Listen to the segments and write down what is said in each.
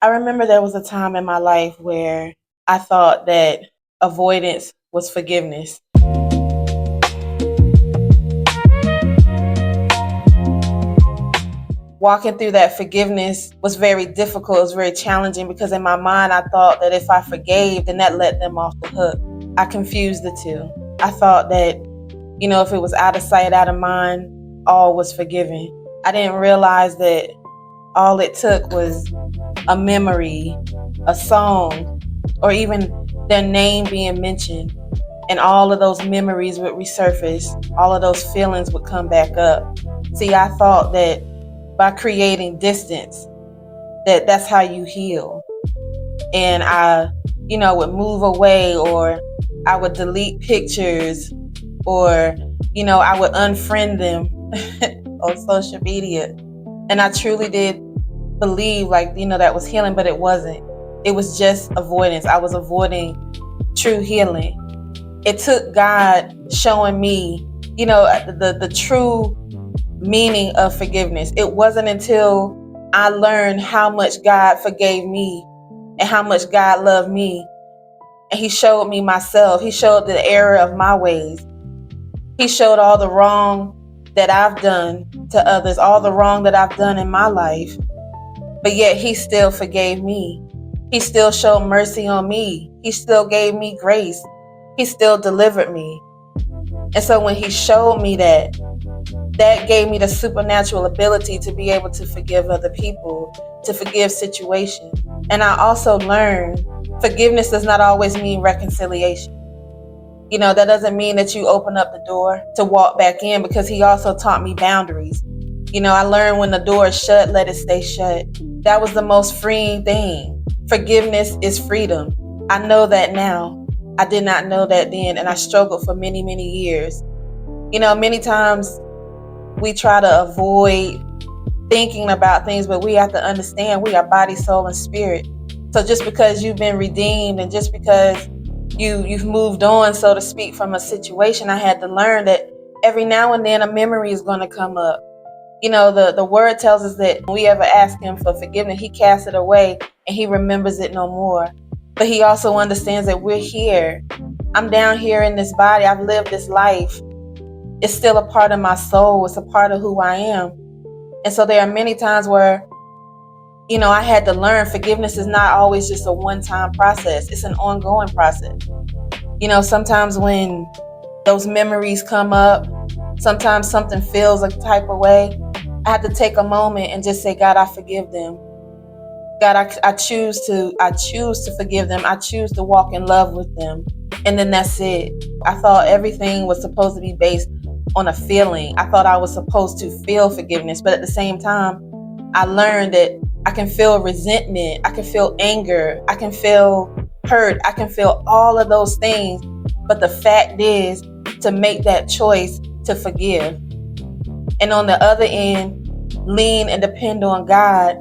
I remember there was a time in my life where I thought that avoidance was forgiveness. Walking through that forgiveness was very difficult. It was very challenging because in my mind, I thought that if I forgave, then that let them off the hook. I confused the two. I thought that, if it was out of sight, out of mind, all was forgiven. I didn't realize that all it took was a memory, a song, or even their name being mentioned. And all of those memories would resurface. All of those feelings would come back up. See, I thought that by creating distance, that's how you heal. And I, would move away, or I would delete pictures, or, I would unfriend them on social media. And I truly did believe that was healing, but it wasn't. It was just avoidance. I was avoiding true healing. It took God showing me, the true meaning of forgiveness. It wasn't until I learned how much God forgave me and how much God loved me. And He showed me myself. He showed the error of my ways. He showed all the wrong that I've done to others, all the wrong that I've done in my life. But yet He still forgave me. He still showed mercy on me. He still gave me grace. He still delivered me. And so when He showed me that gave me the supernatural ability to be able to forgive other people, to forgive situations. And I also learned forgiveness does not always mean reconciliation. That doesn't mean that you open up the door to walk back in, because He also taught me boundaries. I learned when the door is shut, let it stay shut. That was the most freeing thing. Forgiveness is freedom. I know that now. I did not know that then, and I struggled for many, many years. Many times we try to avoid thinking about things, but we have to understand we are body, soul, and spirit. So just because you've been redeemed and just because you've moved on, so to speak, from a situation, I had to learn that every now and then a memory is going to come up. The word tells us that when we ever ask Him for forgiveness, He casts it away and He remembers it no more. But He also understands that we're here. I'm down here in this body. I've lived this life. It's still a part of my soul. It's a part of who I am. And so there are many times where, I had to learn forgiveness is not always just a one-time process. It's an ongoing process. Sometimes when those memories come up, sometimes something feels a type of way, I have to take a moment and just say, God, I forgive them. God, I choose to forgive them. I choose to walk in love with them. And then that's it. I thought everything was supposed to be based on a feeling. I thought I was supposed to feel forgiveness. But at the same time, I learned that I can feel resentment. I can feel anger. I can feel hurt. I can feel all of those things. But the fact is to make that choice to forgive. And on the other end, lean and depend on God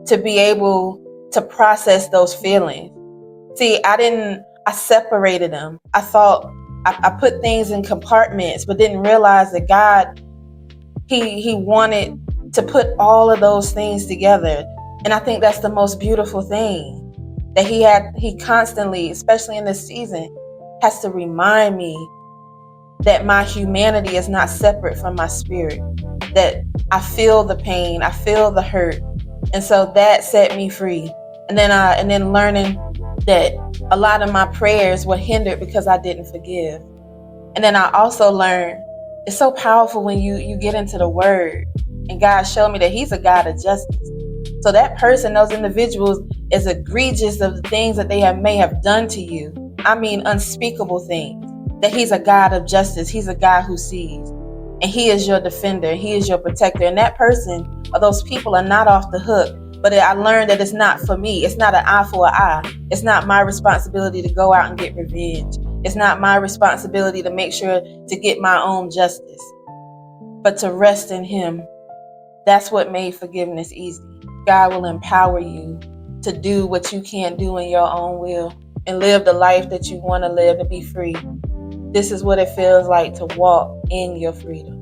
to be able to process those feelings. See, I separated them. I thought I put things in compartments, but didn't realize that God, He wanted to put all of those things together. And I think that's the most beautiful thing that He constantly, especially in this season, has to remind me that my humanity is not separate from my spirit, that I feel the pain, I feel the hurt. And so that set me free. And then learning that a lot of my prayers were hindered because I didn't forgive. And then I also learned it's so powerful when you get into the Word, and God showed me that He's a God of justice. So that person, those individuals, is egregious of the things that they may have done to you. I mean, unspeakable things. That He's a God of justice. He's a God who sees. And He is your defender. He is your protector. And that person or those people are not off the hook. But I learned that it's not for me. It's not an eye for an eye. It's not my responsibility to go out and get revenge. It's not my responsibility to make sure to get my own justice, but to rest in Him. That's what made forgiveness easy. God will empower you to do what you can't do in your own will and live the life that you want to live and be free. This is what it feels like to walk in your freedom.